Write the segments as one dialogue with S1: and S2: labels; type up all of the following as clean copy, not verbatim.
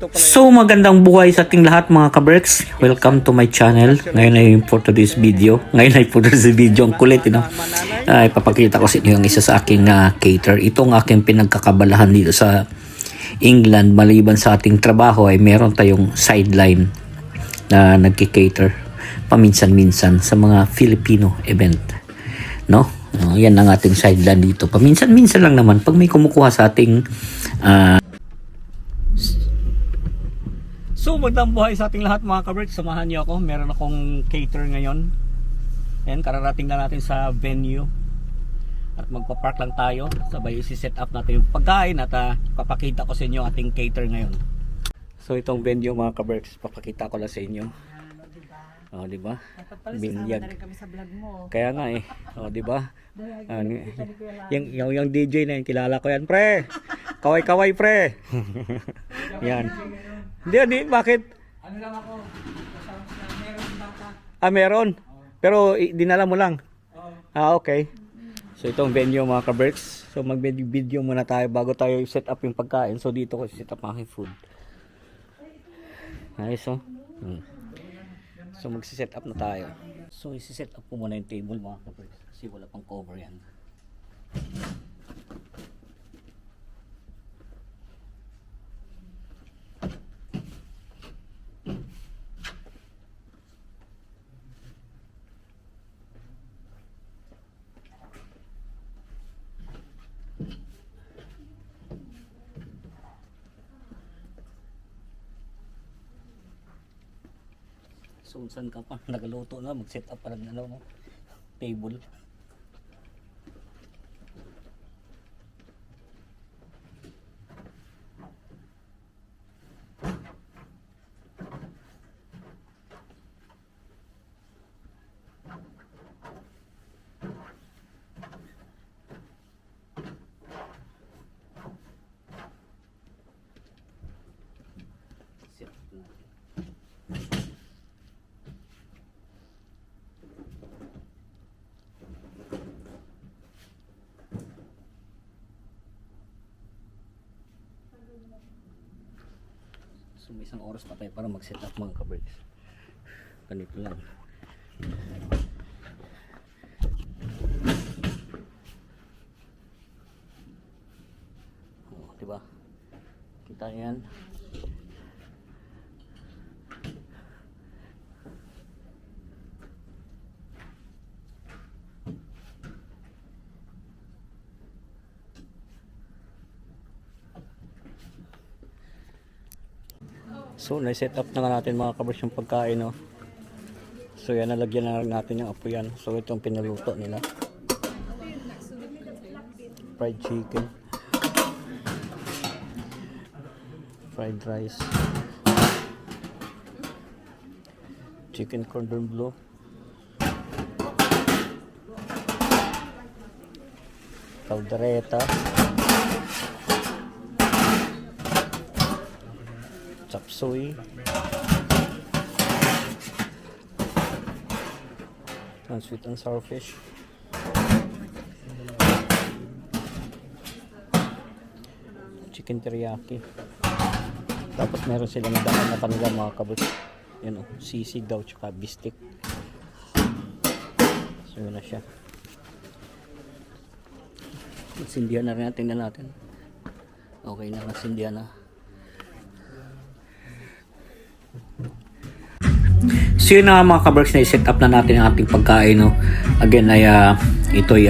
S1: So magandang buhay sa ating lahat mga kaberks. Welcome to my channel. Ngayon ay for today's video. Ang kulit, ipapakita ko sa inyo ang isa sa aking cater. Itong aking pinagkakabalahan dito sa England. Maliban sa ating trabaho ay meron tayong sideline na nagki-cater paminsan-minsan sa mga Filipino event. No? Yan ang ating sideline dito. Paminsan-minsan lang naman pag may kumukuha sa ating So, magandang buhay sa ating lahat mga kaberks. Samahan niyo ako. Meron akong cater ngayon. Ayan, kararating na natin sa venue. At magpa-park lang tayo. Sabay isi-set up natin yung pagkain at papakita ko sa inyo ating cater ngayon. So, itong venue mga kaberks, papakita ko lang sa inyo. O, di ba? Binyag.
S2: Kami sa vlog mo.
S1: Kaya nga eh. O, di ba? Yung DJ na yun, kilala ko yan, pre. Kaway-kaway, pre. Yan. Hindi, bakit?
S2: Ano lang ako? Meron bata.
S1: Meron. Pero dinala mo lang.
S2: Oo.
S1: Okay. So itong venue mga kaberks. So mag-video muna tayo bago tayo set up yung pagkain. So dito ko set up aking food. Nice, oh. So magsi-set up na tayo. So isi-set up ko muna yung table mga kaberks. Kasi wala pang cover yan. So saan ka pa? Nagaluto na, mag-set up pa ng table. Set up natin. So may isang oras pa tayo para mag-set up mga kaberks. Ganito lang. Oh, diba? Kita yan. So, na-set up na nga natin mga kaberks yung pagkain, no? So, yan, nalagyan na natin yung apoy yan. So, itong pinaluto nila. Fried chicken. Fried rice. Chicken cordon bleu. Caldereta. Chop suey, and sweet and sour fish, chicken teriyaki. Tapos meron silang daan na kanila mga kaberks. Yan o, sisig daw tsaka bistik. So yun na siya. Sindihan na rin, tingnan natin. Okay na, sindihan na. So yun na mga kaberks, na i-set up na natin ang ating pagkain, no? Again ay ito'y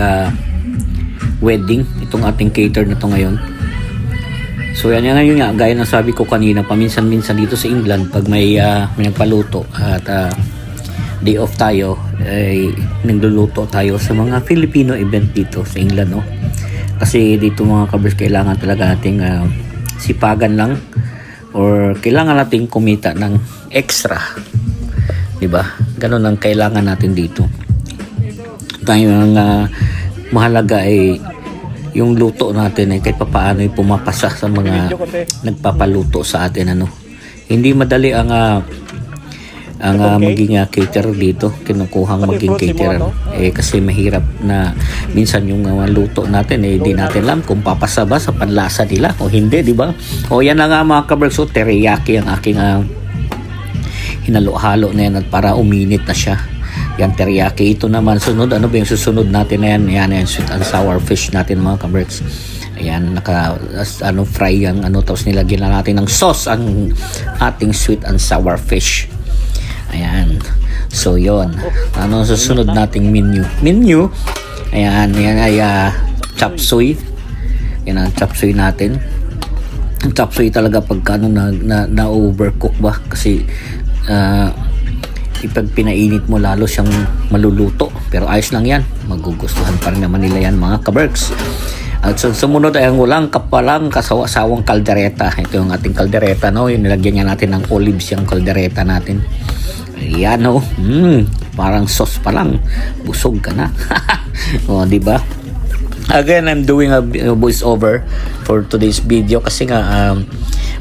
S1: wedding, itong ating cater na to ngayon. So yan ngayon nga, gaya ng sabi ko kanina, paminsan-minsan dito sa England pag may nagpaluto at day off tayo, ay nagluluto tayo sa mga Filipino event dito sa England, no? Kasi dito mga kaberks, kailangan talaga nating sipagan lang or kailangan nating kumita ng extra. Diba? Ganun ang kailangan natin dito. Tayo ang mahalaga ay yung luto natin ay kahit papaano ay pumapasa sa mga nagpapaluto sa atin, ano. Hindi madali ang ang maging caterer dito, kinukuhang maging caterer. Kasi mahirap na minsan yung luto natin di natin alam kung papasa ba sa panlasa nila o hindi, di ba? O yan na nga mga kaberks, teriyaki ang aking hinalo-halo na yan at para uminit na siya. Yan teriyaki. Ito naman sunod, ano ba yung susunod natin na yan? Yan sweet and sour fish natin mga kaberks. Ayan, fry ang tapos nilagyan na natin ng sauce ang ating sweet and sour fish. Ayan. So, yon. Ano susunod nating menu? Ayan, yan ay chop suey. Yan ang chop suey natin. Ang chop suey talaga pagka na overcook ba? Kasi, ipag pinainit mo lalo siyang maluluto. Pero ayos lang yan. Magugustuhan pa rin naman nila yan mga kaberks. At sumunod ay ang walang kapalang kasawa-sawang kaldereta. Ito yung ating kaldereta, no? Yung nilagyan niya natin ng olives yung kaldereta natin. Ayan, no? Parang sauce pa lang. Busog ka na. O, di ba? Again, I'm doing a voice over for today's video kasi nga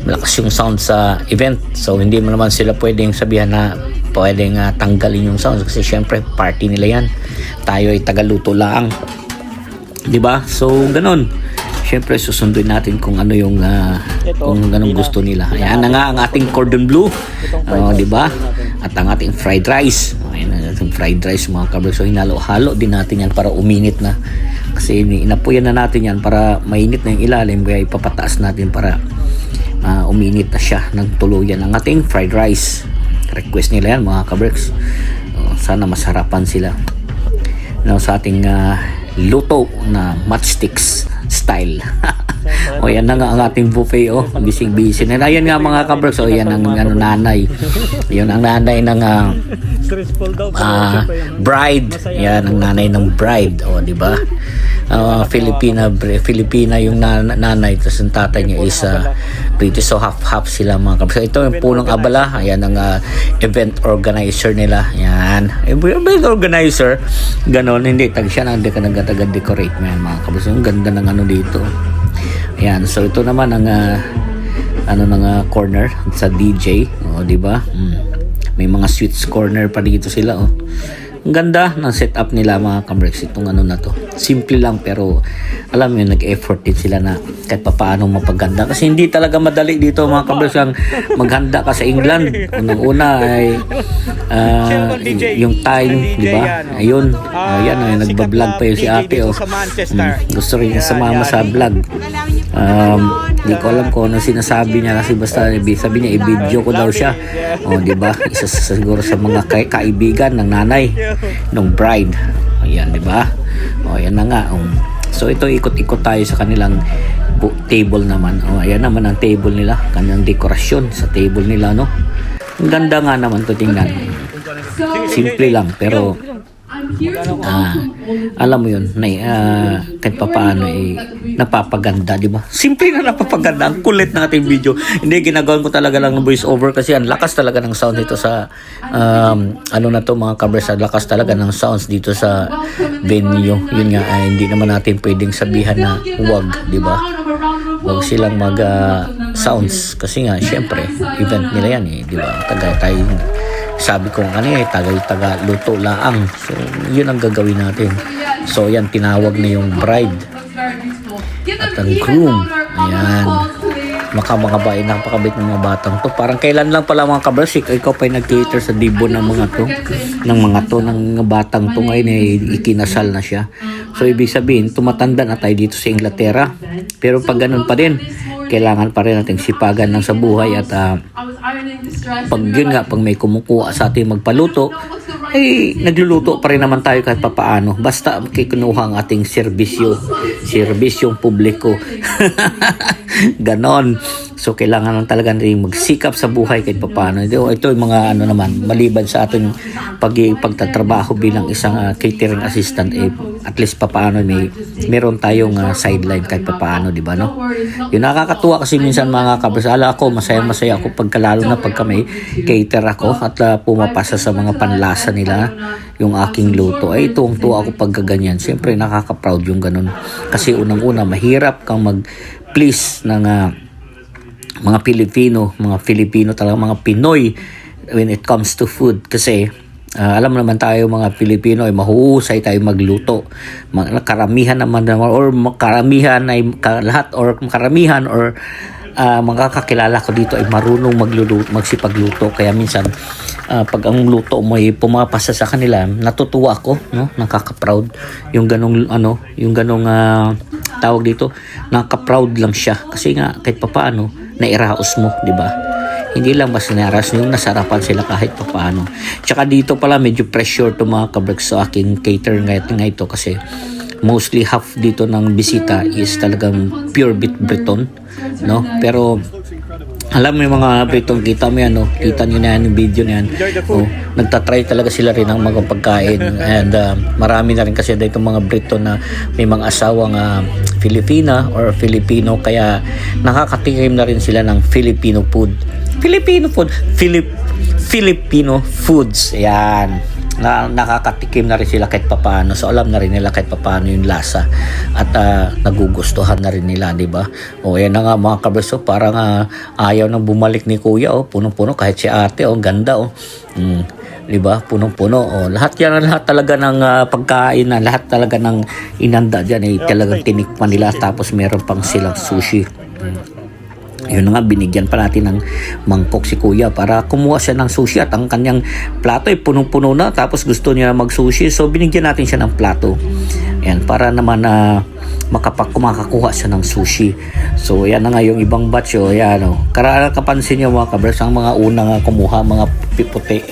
S1: malakas yung sound sa event. So, hindi mo naman sila pwedeng sabihan na pwedeng tanggalin yung sound kasi syempre party nila yan. Tayo ay tagaluto lang. Diba? So, ganun. Siyempre, susunduin natin kung ano yung kung anong gusto nila. Ayan na nga ang ating cordon bleu. Diba? At ang ating fried rice. Ayan ang ating fried rice mga kaberks. So, hinalo-halo din natin yan para uminit na. Kasi inapuyan na natin yan para mainit na yung ilalim. Kaya ipapataas natin para uminit na siya ng tuluyan ang ating fried rice. Request nila yan mga kaberks. Sana masarapan sila. Now, sa ating luto na matchsticks style. O yan na nga ang ating buffet, busy na. Ayan nga mga kaberks, yan ang nanay. Yun ang nanay ng bride. Yan ang nanay ng bride, di ba? Filipina yung nanay, tapos ang tatay niya is British, so half sila mga kaberks. So, ito yung punong abala, ayan ang event organizer nila. Yan, event organizer, ganon, hindi tag siya nang taga-decorate mga kaberks. Yung ganda ng dito. Ayan, so ito naman ang corner sa DJ, di ba? May mga sweets corner pa dito sila, Ang ganda ng setup nila mga kaberks. Itong na to. Simple lang pero alam mo nag-effort din sila na kahit paano mapaganda. Kasi hindi talaga madali dito mga kaberks ang maghanda ka sa England. Unang-una ay yung time, di ba? Ayun. Ayan, nagbablog pa yun si ate. Gusto rin niya sumama sa vlog. Di ko alam kung ano sinasabi niya kasi basta sabi niya i-video ko daw siya. Di ba? Isa siguro sa mga kaibigan ng nanay ng bride. Ayan, di ba? Ayan na nga. So ito ikot-ikot tayo sa kanilang table naman. Ayan naman ang table nila, kanilang dekorasyon sa table nila, no? Ang ganda nga naman to tingnan. Simple lang pero alam mo yun, kahit papaano napapaganda, di ba? Simple na napapaganda. Ang kulit ng ating video. Hindi, ginagawan ko talaga lang ng voice over kasi ang lakas talaga ng sound dito sa na to mga kaberks, lakas talaga ng sounds dito sa venue. Yun nga, hindi naman natin pwedeng sabihan na wag, di ba? Wag silang mag sounds kasi nga, syempre, event nila yan di ba? Tayo sabi ko tagal luto laang. So, yun ang gagawin natin. So, yan, tinawag na yung bride at ang groom. Ayan. Mga babae, napakabait ng mga batang to. Parang kailan lang pala mga kaberks, ikaw pa yung nag-cater sa dibo ng mga batang to ngayon ikinasal na siya. So, ibig sabihin, tumatanda na tayo dito sa Inglaterra. Pero pag ganun pa din, kailangan pa rin natin sipagan ng sa buhay at pag may kumukuha sa ating magpaluto, nagluluto pa rin naman tayo kahit papaano. Basta kinuha ang ating serbisyong publiko. Ganon. So, kailangan lang talaga natin magsikap sa buhay kahit papaano. Ito yung mga naman, maliban sa ating pagtatrabaho bilang isang catering assistant, at least papaano meron tayong sideline kahit papaano, di ba, no? Yung nakakatuwa kasi minsan mga kaberks, ako, masaya ako lalo na pagka may cater ako at pumapasa sa mga panlasa nila yung aking luto. Tuwang-tuwa ako pag ganyan. Siyempre, nakaka-proud yung ganun. Kasi unang-una, mahirap kang mag-please ng mga Filipino talaga, mga Pinoy when it comes to food kasi alam naman tayo mga Pilipino ay mahuhusay tayo magluto. Karamihan naman or karamihan ay lahat or karamihan or mga kakilala ko dito ay marunong magsipagluto. Kaya minsan pag ang luto mo ay pumapasa sa kanila, natutuwa ako, no? Nakaka-proud yung ganong tawag dito, nakaka-proud lang siya kasi nga kahit papaano nairaos mo, di ba? Hindi lang basta nairaos, yung nasarapan sila kahit papaano. Tsaka dito pala medyo pressure to mga kabreks sa aking cater nga ito kasi mostly half dito ng bisita is talagang pure Breton, no? Pero alam mo yung mga Breton, kita mo yan, no? Kita nyo na yan yung video na yan. Oh, nagtatry talaga sila rin ng mga pagkain and marami na rin kasi dito mga Breton na may mga asawang Filipina or Filipino, kaya nakakatikim na rin sila ng Filipino foods. Ayan. Nakakatikim na rin sila kahit papaano. So alam na rin nila kahit papaano yung lasa at nagugustuhan na rin nila, di ba? O yan na nga mga kaberso, parang ayaw nang bumalik ni kuya, punong-puno kahit si ate, ganda, di ba? Punong-puno. Lahat talaga ng pagkain na lahat talaga ng inanda diyan ay talagang tinikman nila, tapos meron pang silang sushi. Yun nga, binigyan pa natin ng mangkok si kuya para kumuha siya ng sushi at ang kanyang plato ay punong-puno na, tapos gusto niya mag-sushi, so binigyan natin siya ng plato. Ayan, para naman makakuha siya ng sushi. So yan na nga yung ibang batch. Ayan, kapansin niyo mga kabers, ang mga unang kumuha, mga piputi,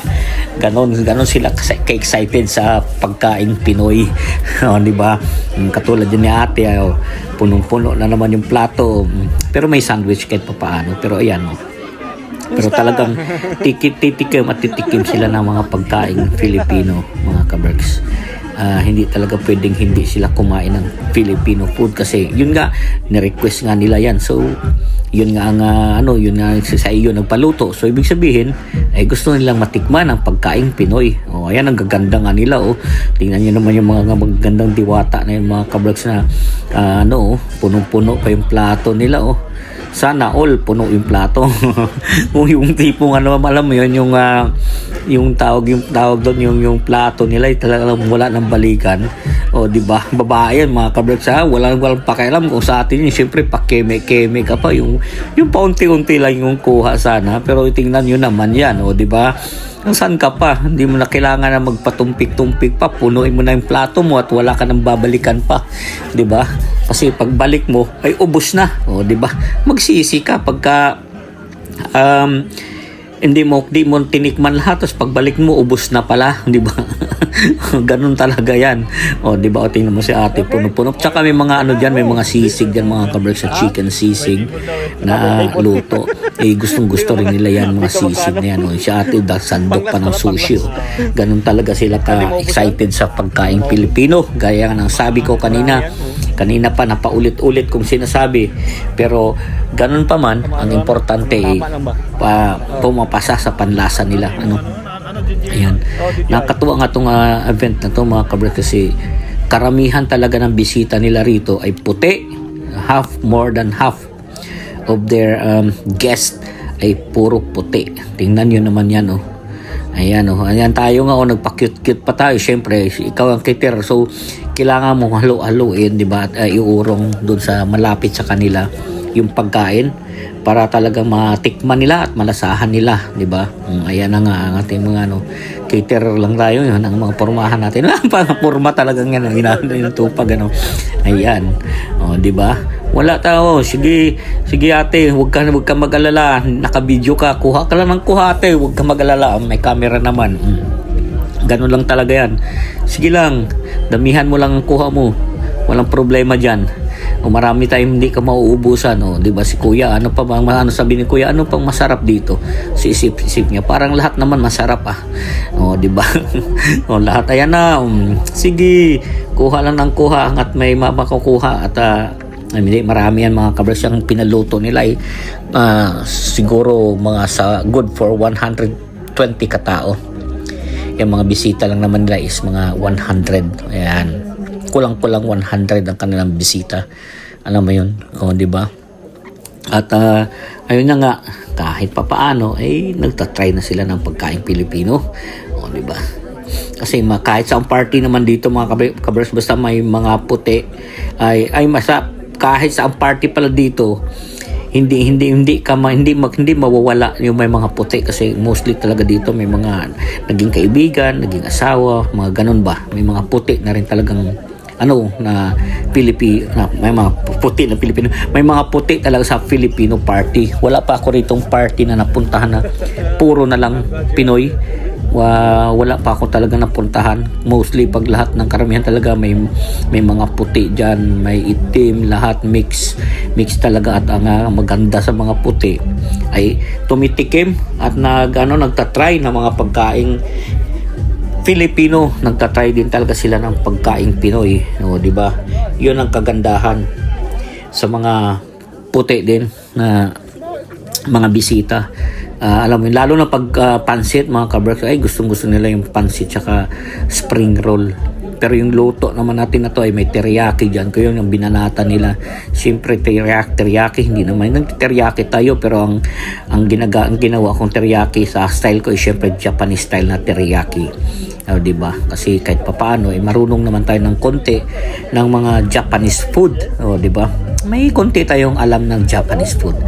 S1: ganon sila ka-excited sa pagkain Pinoy. Di ba? Katulad din ni ate, punong-puno na naman yung plato, pero may sandwich kahit papaano. Pero ayan, pero talagang titikim sila ng mga pagkain Filipino, mga kaberks. Hindi talaga pwedeng hindi sila kumain ng Filipino food kasi yun nga, ni-request nga nila yan. So yun nga ang yun nga sa iyo nagpaluto, so ibig sabihin ay gusto nilang matikman ang pagkain Pinoy. Ayan, ang gaganda nga nila. Tingnan niyo naman yung mga magandang diwata na yung mga kaberks na punong-puno pa yung plato nila. Sana all puno yung plato. Kung yung tipong alam mo yun, yung tawag doon, yung plato nila ay talagang wala ng balikan. Di ba? Babae yan mga kabreks, walang pakialam kung sa atin yun. Siyempre pakeme ka pa, yung paunti-unti lang yung kuha sana, pero tingnan nyo naman yan, di ba? Saan ka pa? Hindi mo na kailangan na magpatumpik-tumpik pa. Punuin mo na yung plato mo at wala ka nang babalikan pa. 'Di ba? Kasi pagbalik mo ay ubos na. Di ba? Magsisi ka pagka hindi mo tinikman lahat, tapos pagbalik mo ubos na pala, 'di ba? Ganun talaga 'yan. 'Di ba? Tingnan mo si ate, puno-puno. Tsaka may mga diyan, may mga sisig diyan mga kaberks, sa chicken sisig na luto. Gustong-gusto rin nila yan, mga sisig na yan. Si ate sandok pa ng sushi. Ganun talaga sila ka-excited sa pagkain Pilipino. Gaya ng sabi ko kanina pa, napaulit-ulit kong sinasabi. Pero ganun pa man, ang importante pumapasa sa panlasa nila. Ayan. Nakatuwa nga itong event na ito mga kabreks, kasi karamihan talaga ng bisita nila rito ay puti. More than half of their guests ay puro puti. Tingnan nyo naman yan. Ayan, ayan tayo nga, nagpa-cute-cute pa tayo. Siyempre, ikaw ang caterer, so kailangan mo halo-haloin, di ba? At iurong doon sa malapit sa kanila yung pagkain para talagang matikman nila at malasahan nila, di ba? Ayan na nga ang ating mga caterer lang tayo, yun ang mga pormahan natin. Porma talagang yan, inatupag Ayan, di ba? Wala tao, sige ate, huwag ka mag-alala, naka-video ka, kuha ka lang ng kuha ate, huwag ka mag-alala, may camera naman. Ganun lang talaga yan. Sige lang, damihan mo lang ang kuha mo, walang problema dyan. Marami tayong hindi ka mauubusan, di ba? Si kuya, sabi ni kuya, ano pang masarap dito? Si isip niya, parang lahat naman masarap di ba? Lahat, ayan na, sige, kuha lang ng kuha hanggat may makukuha. At hindi, marami yan mga kabreks, yung pinaluto nila ay siguro mga good for 120 katao. Yung mga bisita lang naman nila is mga 100. Ayan, kulang-kulang 100 ang kanilang bisita. Alam mo yun, di ba? At ayun na nga, kahit papaano ay nagtatry na sila ng pagkain Pilipino. O, di ba? Kasi kahit sa party naman dito mga kabers, basta may mga puti ay kahit sa party pala dito, hindi mawawala yung may mga puti, kasi mostly talaga dito may mga naging kaibigan, naging asawa, mga ganun ba. May mga puti na rin talagang na may mga puti na Pilipino. May mga puti talaga sa Filipino party. Wala pa ako ritong party na napuntahan na puro na lang Pinoy. Wala pa ako talaga napuntahan. Mostly pag lahat ng karamihan talaga may mga puti dyan, may itim, lahat mix talaga. At ang maganda sa mga puti ay tumitikim at nagtatry ng mga pagkaing Filipino. Nagtatry din talaga sila ng pagkaing Pinoy, di ba? 'Yun ang kagandahan sa mga puti din na mga bisita. Alam mo, lalo na pag pansit mga kabraks, ay gustong-gusto nila yung pansit tsaka spring roll. Pero yung luto naman natin na to ay may teriyaki dyan. Kaya yung binanata nila. Siyempre teriyaki. Hindi naman teriyaki tayo. Pero ang ginawa kong teriyaki sa style ko ay siyempre Japanese style na teriyaki. Diba? Kasi kahit papaano ay marunong naman tayo ng konti ng mga Japanese food. Diba? May konti tayong alam ng Japanese food.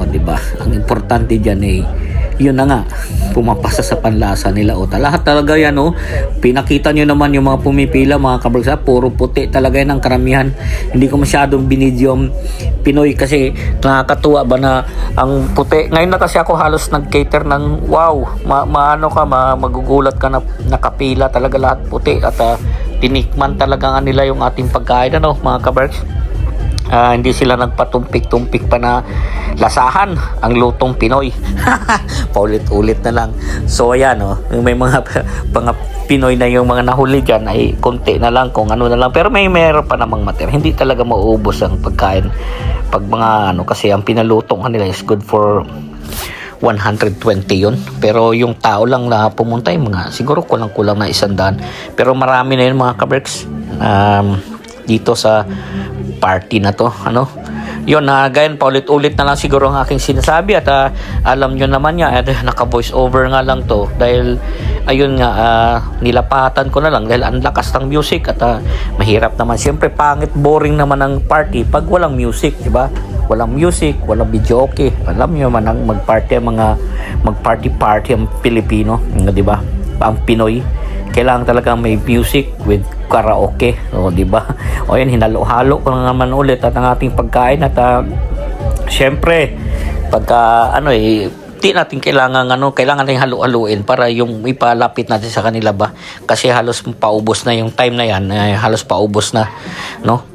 S1: Diba? Ang importante dyan ay yun na nga, pumapasa sa panlasa nila. Lahat talaga yan, pinakita nyo naman yung mga pumipila, mga kabragsa, puro puti talaga yan ang karamihan. Hindi ko masyadong binidyo yung Pinoy kasi nakakatuwa ba na ang puti. Ngayon na kasi ako halos nag-cater ng magugulat ka na nakapila talaga lahat puti at tinikman talaga nga nila yung ating pagkain, mga kabragsa. Hindi sila nagpatumpik-tumpik pa na lasahan ang lutong Pinoy. Paulit-ulit na lang. So ayan, may mga Pinoy na yung mga nahuli dyan ay konti na lang, kung ano na lang. Pero meron pa namang matira. Hindi talaga mauubos ang pagkain pag mga kasi ang pinalutong kanila is good for 120 yun. Pero yung tao lang na pumunta yung mga siguro kulang-kulang na 100. Pero marami na yun mga kabreks dito sa party na to, yun, gayon, paulit-ulit na lang siguro ang aking sinasabi at alam nyo naman naka voice over nga lang to dahil ayun nga, nilapatan ko na lang dahil ang lakas ng music at mahirap naman, siyempre pangit, boring naman ang party pag walang music, diba? Walang music, walang video, okay. Alam nyo man ang magparty ang Pilipino, diba? Ang Pinoy kailangan talaga may music with karaoke, di ba? Yan, hinalo-halo ko naman ulit at ang ating pagkain at syempre pagka di natin kailangan natin halo-haluin para yung ipalapit natin sa kanila ba, kasi halos paubos na yung time na yan, halos paubos na,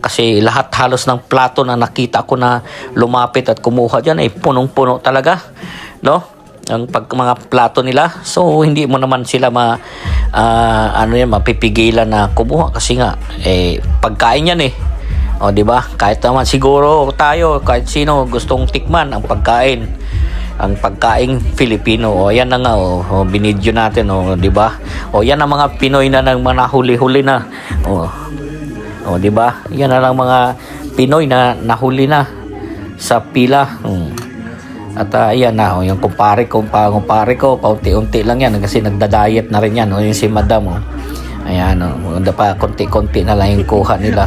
S1: kasi lahat halos ng plato na nakita ko na lumapit at kumuha diyan ay punong-puno talaga, ang mga plato nila. So hindi mo naman sila mapipigilan na kumuha kasi nga pagkain yan di ba? Kahit naman siguro tayo, kahit sino gustong tikman ang pagkaing Filipino. Yan na nga binidyo natin di ba? Yan ang mga Pinoy na nang manahuli-huli na. Di ba? Yan na lang mga Pinoy na nahuli na sa pila. At ayan na, yung kumpare ko, paunti-unti lang yan kasi nagda-diet na rin yan, yung si madam. Ayan, pa konti-konti na lang yung kuha nila.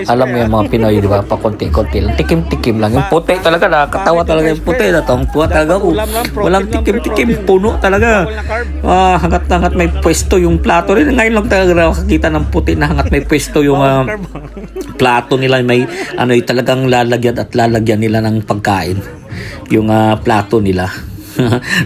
S1: Alam mo yung mga Pinoy, di ba? Pa konti-konti lang, tikim-tikim lang. Yung puti talaga, nakakatawa talaga yung puti. Tuwa talaga ako. Walang tikim-tikim, puno talaga. Hangat-hangat may pwesto yung plato rin. Ngayon lang talaga nakakita ng puti na hangat may pwesto yung plato nila. May talagang lalagyan nila ng pagkain yung plato nila.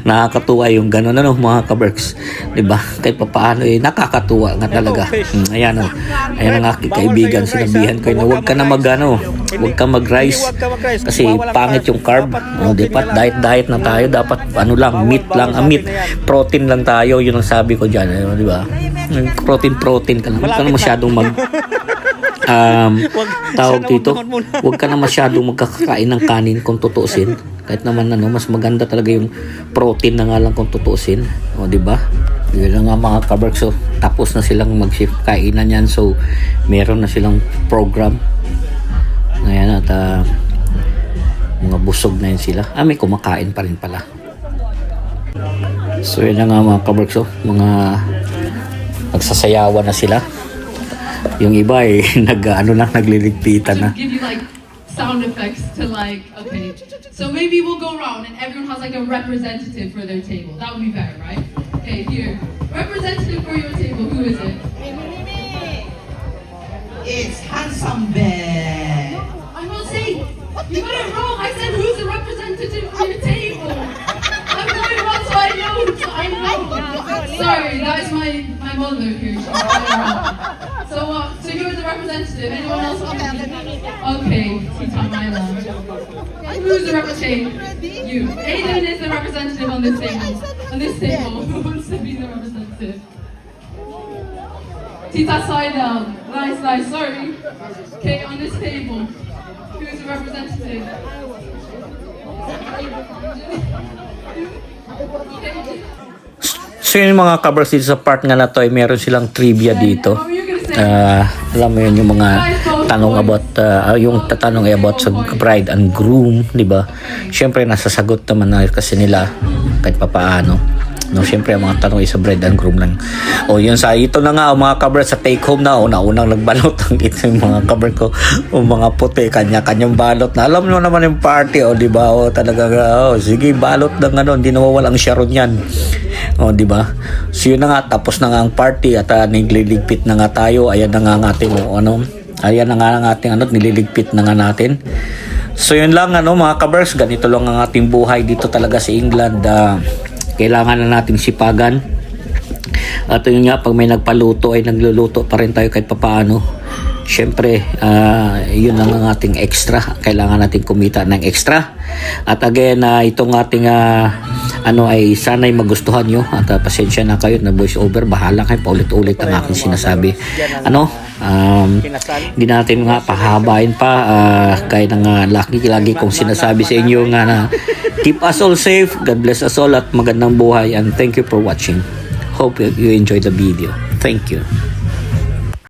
S1: Nakakatuwa yung gano'n mga kaberks, diba? Kahit papaano nakakatuwa nga talaga. Ayan ang aking kaibigan, sinabihan ko na huwag ka na huwag ka mag-rice kasi pangit yung carb. Dapat diet na tayo, dapat meat lang, meat, protein lang tayo, yun ang sabi ko dyan, diba? Protein ka lang, huwag ka na masyadong tawag dito, huwag ka na masyadong magkakain ng kanin kung tutuusin. Kahit naman mas maganda talaga yung protein na nga lang kung tutuusin. Di ba? Yun nga mga kaberks. So, tapos na silang mag-shift kainan yan. So, meron na silang program. Ngayon at mga busog na yun sila. May kumakain pa rin pala. So yun na nga mga kabarks, mga nagsasayawan na sila. Yung iba nagliligpitan na.
S3: Give you like sound effects to like, okay. So maybe we'll go around and everyone has like a representative for their table. That would be better, right? Okay, here. Representative for your table, who is it?
S4: It's Handsome Bear.
S3: I'm not saying, you got it wrong. I said who's the representative for your table. I'm going wrong, so I know. Sorry, that is my mother here. She got it wrong. So you're the representative. Anyone else? Okay, Tita Myla. Who's the representative? You. Aiden is the representative on this table. On this table, who wants to be the representative? Tita Seidel. Nice. Sorry. Okay, on this table, who's the representative? Okay.
S1: So yun mga kabers, dito sa part nga na to ay meron silang trivia dito. Alam mo yun yung mga tanong about yung tatanong ay about sa bride and groom, di ba? Syempre nasasagot naman na kasi nila kahit papaano. No, syempre ang mga tanong ay sa bride and groom lang. O yun sa ito na nga mga kabers sa take home na unang nagbalot ang ito yung mga kaber ko, o mga puti kanya-kanyang balot na. Alam mo naman yung party, di ba? Talaga sige balot ng hindi nawawalang sharon yan. Di ba? So yun na nga, tapos na nga ang party at nagliligpit na nga tayo. Ayan na nga ang ating ayan na nga ang ating nililigpit na nga natin. So yun lang mga kabers, ganito lang ang ating buhay dito talaga sa England. Kailangan na nating sipagan. At yun nga, pag may nagpaluto ay nagluluto pa rin tayo kahit papaano. Syempre, yun lang ang ating extra. Kailangan nating kumita ng extra. At again, itong ating ay sana'y magustuhan nyo. At pasensya na kayo na voice over. Bahala kayo, paulit-ulit ang aking sinasabi. Hindi natin nga pahabain pa. Kaya nga lagi kong sinasabi sa inyo nga na keep us all safe. God bless us all at magandang buhay. And thank you for watching. Hope you enjoyed the video. Thank you.